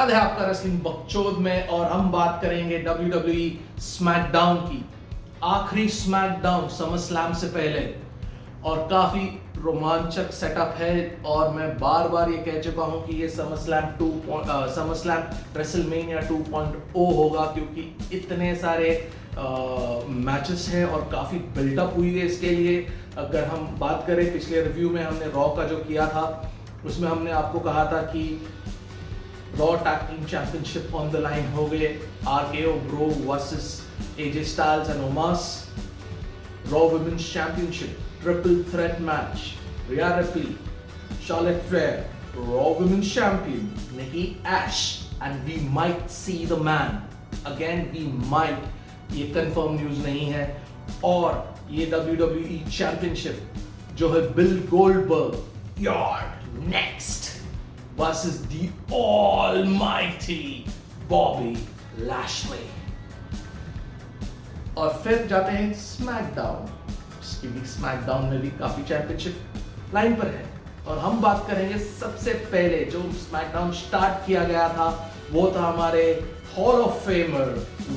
स्वागत है आपका रेसलिंग बकचोद में और हम बात करेंगे WWE स्मैकडाउन की। आखिरी स्मैकडाउन समरस्लैम से पहले और काफी रोमांचक सेटअप है और मैं बार बार ये कह चुका हूं कि ये समरस्लैम रेसलमेनिया 2.0 होगा क्योंकि इतने सारे मैचेस हैं और काफी बिल्डअप हुई है इसके लिए। अगर हम बात करें पिछले रिव्यू में हमने रॉ का जो किया था उसमें हमने आपको कहा था कि Raw tag team championship on the line हो गए। RKO bro versus AJ Styles and Omos. Raw women's championship triple threat match, Rhea Ripley, Charlotte Flair, Raw women's champion Nikki Ash and we might see the man again. We might, ये confirm news नहीं है। और ये WWE championship जो है Bill Goldberg, you're next versus the almighty Bobby Lashley। और फिर जाते हैं स्मैकडाउन। स्मैकडाउन में भी काफी चैंपियनशिप लाइन पर है और हम बात करेंगे सबसे पहले जो स्मैकडाउन स्टार्ट किया गया था वो था हमारे hall of famer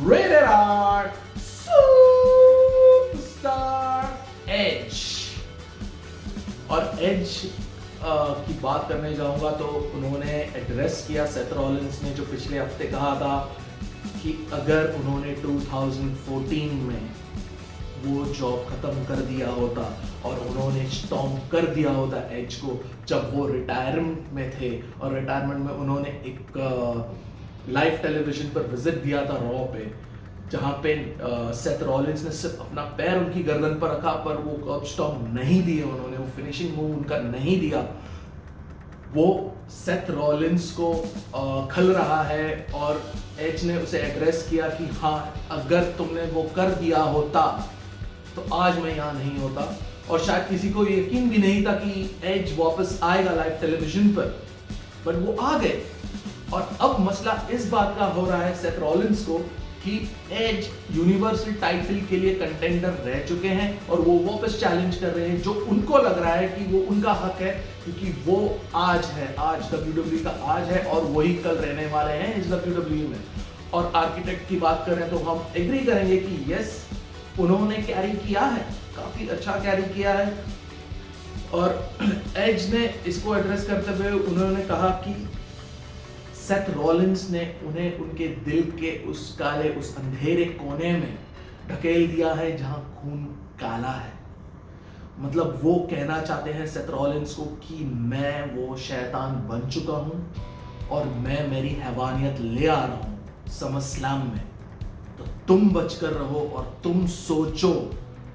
rated R superstar Edge. और एज की बात करने जाऊंगा तो उन्होंने एड्रेस किया सेथ रॉलिंस ने जो पिछले हफ्ते कहा था कि अगर उन्होंने 2014 में वो जॉब खत्म कर दिया होता और उन्होंने स्टॉर्म कर दिया होता एज को जब वो रिटायरमेंट में थे और रिटायरमेंट में उन्होंने एक लाइव टेलीविजन पर विजिट दिया था रॉ पे जहां पे सेथ रॉलिंस ने सिर्फ अपना पैर उनकी गर्दन पर रखा पर वो कर्ब स्टॉर्म नहीं दिए उन्होंने, वो फिनिशिंग मूव उनका नहीं दिया। वो सेथ रॉलिंस को खल रहा है और एज ने उसे एड्रेस किया कि हाँ अगर तुमने वो कर दिया होता तो आज मैं यहाँ नहीं होता। और शायद किसी को यकीन भी नहीं था कि एज वापस आएगा लाइव टेलीविजन पर, बट वो आ गए। और अब मसला इस बात का हो रहा है सेथ रॉलिंस को कि एज यूनिवर्सल टाइटल के लिए कंटेंडर रह चुके हैं और वो वापस चैलेंज कर रहे हैं जो उनको लग रहा है कि वो उनका हक है क्योंकि वो आज है, आज WWE का आज है और वही कल रहने वाले हैं इस WWE में। और आर्किटेक्ट की बात करें तो हम एग्री करेंगे कि यस उन्होंने कैरी किया है, काफी अच्छा कैरी किया है। और एज ने इसको एड्रेस करते हुए उन्होंने कहा कि सेथ रॉलिंस ने उन्हें उनके दिल के उस काले, उस अंधेरे कोने में ढकेल दिया है जहां खून काला है। मतलब वो कहना चाहते हैं सेथ रॉलिंस को कि मैं वो शैतान बन चुका हूं और मैं मेरी हैवानियत ले आ रहा हूं समरस्लैम में। तो तुम बचकर रहो और तुम सोचो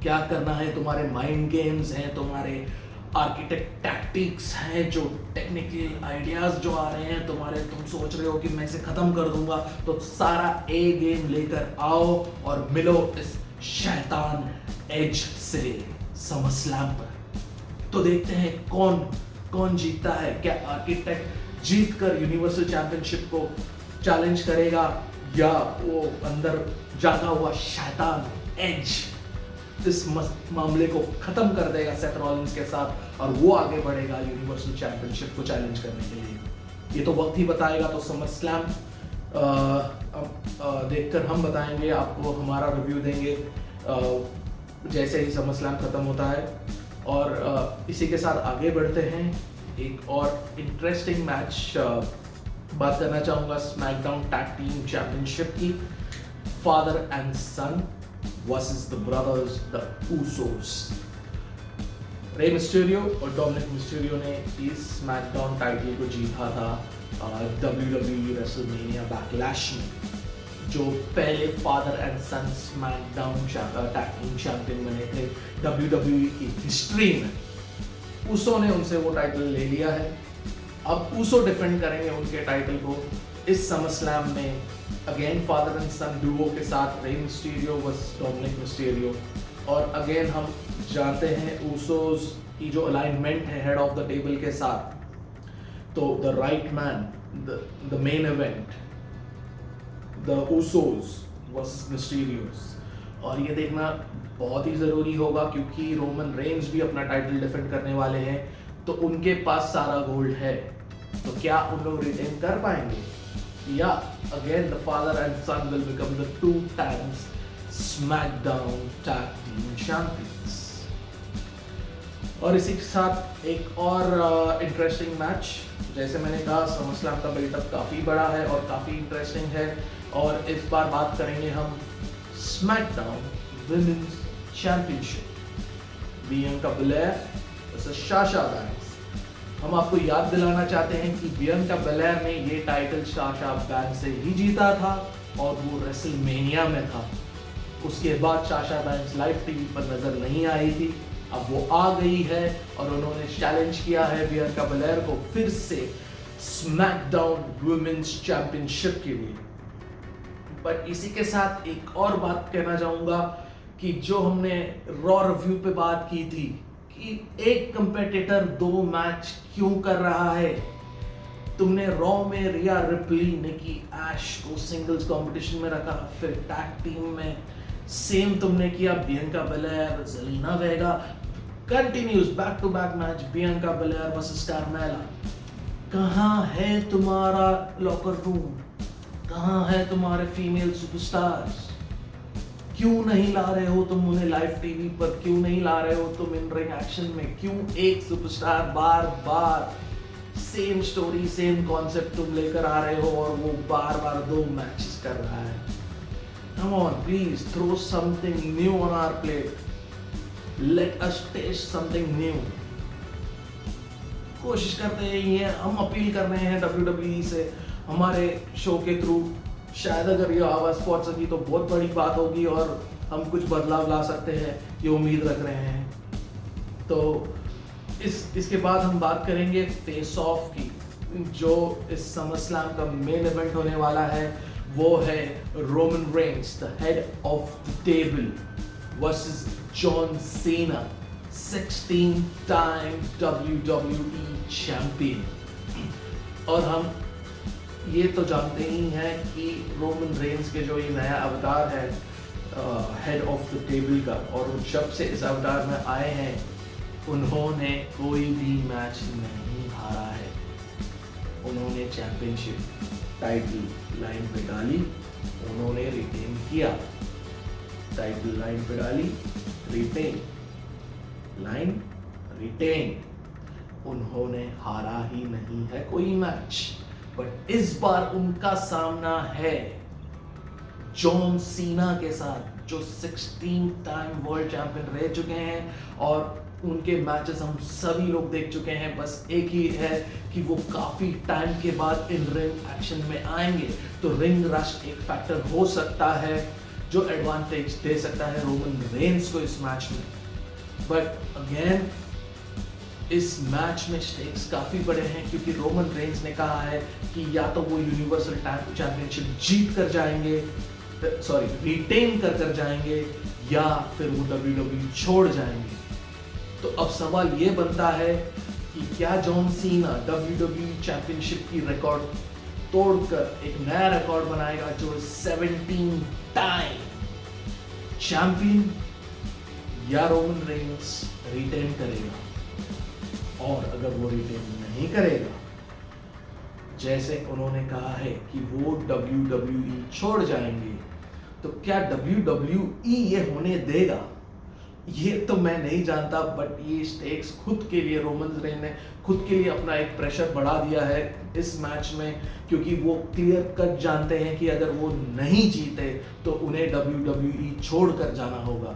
क्या करना है। तुम्हारे माइंड गेम्स हैं, तुम्हारे आर्किटेक्ट टैक्टिक्स हैं, जो टेक्निकल आइडियाज जो आ रहे हैं तुम्हारे, तुम सोच रहे हो कि मैं इसे खत्म कर दूंगा, तो सारा ए गेम लेकर आओ और मिलो इस शैतान एज से समरस्लैम पर। तो देखते हैं कौन जीतता है। क्या आर्किटेक्ट जीतकर यूनिवर्सल चैंपियनशिप को चैलेंज करेगा या वो अंदर जागा हुआ शैतान एज इस मामले को खत्म कर देगा सेथ रॉलिंस के साथ और वो आगे बढ़ेगा यूनिवर्सल चैंपियनशिप को चैलेंज करने के लिए। ये तो वक्त ही बताएगा। तो समरस्लैम देखकर हम बताएंगे, आपको हमारा रिव्यू देंगे जैसे ही समरस्लैम खत्म होता है। और इसी के साथ आगे बढ़ते हैं, एक और इंटरेस्टिंग मैच बात करना चाहूँगा स्मैकडाउन टैग टीम चैंपियनशिप की। Father and son versus the brothers, the Usos। Rey Mysterio और डोमिनिक मिस्टीरियो ने इस स्मैकडाउन टाइटल को जीता था WWE रेसलमेनिया बैकलैश में, जो पहले father and son SmackDown tag team champion बने थे WWE की हिस्ट्री में। ऊसो ने उनसे वो टाइटल ले लिया है। अब ऊसो डिफेंड करेंगे उनके टाइटल को इस समरस्लैम में again father and son duo के साथ, Rey Mysterio versus Dominik Mysterio. और अगेन हम जानते हैं ऊसोस की जो अलाइनमेंट है हेड ऑफ द टेबल के साथ, तो the right man, the main event, the Usos versus Mysterios. और ये देखना बहुत ही जरूरी होगा क्योंकि रोमन रेंज भी अपना टाइटल डिफेंड करने वाले हैं, तो उनके पास सारा गोल्ड है, तो क्या उन लोग रिटेन कर पाएंगे? Yeah, again the father and son will become the 2 times SmackDown Tag Team Champions. और इसी के साथ एक और इंटरेस्टिंग मैच, जैसे मैंने कहा समरस्लैम का बिल्डअप काफ़ी बड़ा है और काफ़ी इंटरेस्टिंग है, और इस बार बात करेंगे हम SmackDown women's championship, Bianca Belair versus Sasha banks. हम आपको याद दिलाना चाहते हैं कि बियांका बेलेयर ने ये टाइटल साशा बैंक्स से ही जीता था और वो रेसलमेनिया में था। उसके बाद साशा बैंक्स लाइव टीवी पर नजर नहीं आई थी, अब वो आ गई है और उन्होंने चैलेंज किया है बियांका बेलेयर को फिर से स्मैकडाउन वुमेन्स चैंपियनशिप के लिए। बट इसी के साथ एक और बात कहना चाहूंगा कि जो हमने रॉ रिव्यू पे बात की थी कि एक कंपेटिटर 2 मैच क्यों कर रहा है, तुमने रॉ में रिया रिप्ली ने की ऐश को सिंगल्स कंपटीशन में रखा, फिर टैग टीम में सेम तुमने किया Bianca Belair Zelina Vega, continuous back to back match Bianca Belair versus Carmella. कहां है तुम्हारा लॉकर रूम, कहां है तुम्हारे फीमेल सुपरस्टार्स? क्यों नहीं ला रहे हो तुम उन्हें लाइव टीवी पर, क्यों नहीं ला रहे हो तुम इन रिंग एक्शन में? क्यों एक सुपरस्टार बार बार सेम स्टोरी सेम कॉन्सेप्ट तुम लेकर आ रहे हो और वो बार बार 2 मैचेस कर रहा है? Come on, please throw something new on our plate. Let us taste something new. कोशिश करते हैं ये, हम अपील कर रहे हैं WWE से हमारे शो के थ्रू। शायद अगर ये आवाज़ पहुंच सकी तो बहुत बड़ी बात होगी और हम कुछ बदलाव ला सकते हैं, ये उम्मीद रख रहे हैं। तो इसके बाद हम बात करेंगे फेस ऑफ की, जो इस समरस्लैम का मेन इवेंट होने वाला है। वो है Roman Reigns, the head of the table, versus John Cena, 16 time WWE champion. और हम ये तो जानते ही हैं कि रोमन रेंस के जो ये नया अवतार है हेड ऑफ द टेबल का, और जब से इस अवतार में आए हैं उन्होंने कोई भी मैच नहीं हारा है। उन्होंने चैंपियनशिप टाइटल लाइन पे डाली, उन्होंने रिटेन किया, टाइटल लाइन पे डाली, रिटेन, लाइन रिटेन, उन्होंने हारा ही नहीं है कोई मैच। बट इस बार उनका सामना है जॉन सीना के साथ, जो 16 टाइम वर्ल्ड चैंपियन रह चुके हैं और उनके मैचेस हम सभी लोग देख चुके हैं। बस एक ही है कि वो काफी टाइम के बाद इन रिंग एक्शन में आएंगे, तो रिंग रश एक फैक्टर हो सकता है जो एडवांटेज दे सकता है रोमन रेंस को इस मैच में। बट अगेन इस मैच में स्टेक्स काफी बड़े हैं, क्योंकि रोमन रेंस ने कहा है कि या तो वो यूनिवर्सल चैंपियनशिप जीत कर जाएंगे, रिटेन कर जाएंगे, या फिर वो WWE छोड़ जाएंगे। तो अब सवाल ये बनता है कि क्या जॉन सीना WWE चैंपियनशिप की रिकॉर्ड तोड़कर एक नया रिकॉर्ड बनाएगा, जो 17 टाइम चैंपियन, या रोमन रेंस रिटेन करेगा? और अगर वो रिटेन नहीं करेगा, जैसे उन्होंने कहा है कि वो WWE छोड़ जाएंगे, तो क्या WWE ये होने देगा? ये तो मैं नहीं जानता, बट ये स्टेक्स खुद के लिए रोमन रेंस ने खुद के लिए अपना एक प्रेशर बढ़ा दिया है इस मैच में, क्योंकि वो क्लियर कट जानते हैं कि अगर वो नहीं जीते तो उन्हें WWE छोड़कर जाना होगा।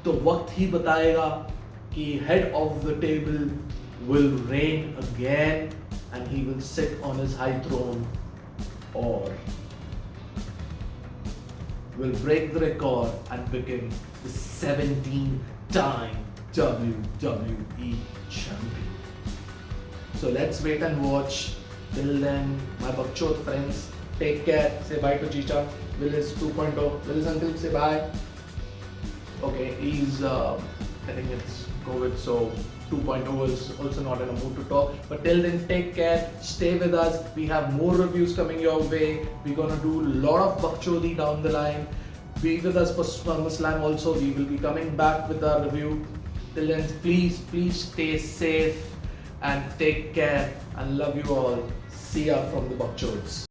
तो वक्त ही बताएगा कि head of the table will reign again and he will sit on his high throne, or will break the record and become the 17-time WWE champion. So let's wait and watch. Till then, my Bakchot friends, take care. Say bye to Chicha. Willis 2.0. Willis uncle, say bye. Okay, he's I think it's COVID, so 2.0 is also not in a mood to talk. But till then, take care, stay with us. We have more reviews coming your way. We're gonna do a lot of Bakchodi down the line. Be with us for SummerSlam also. We will be coming back with our review. Till then, please stay safe and take care, and love you all. See ya from the Bakchods.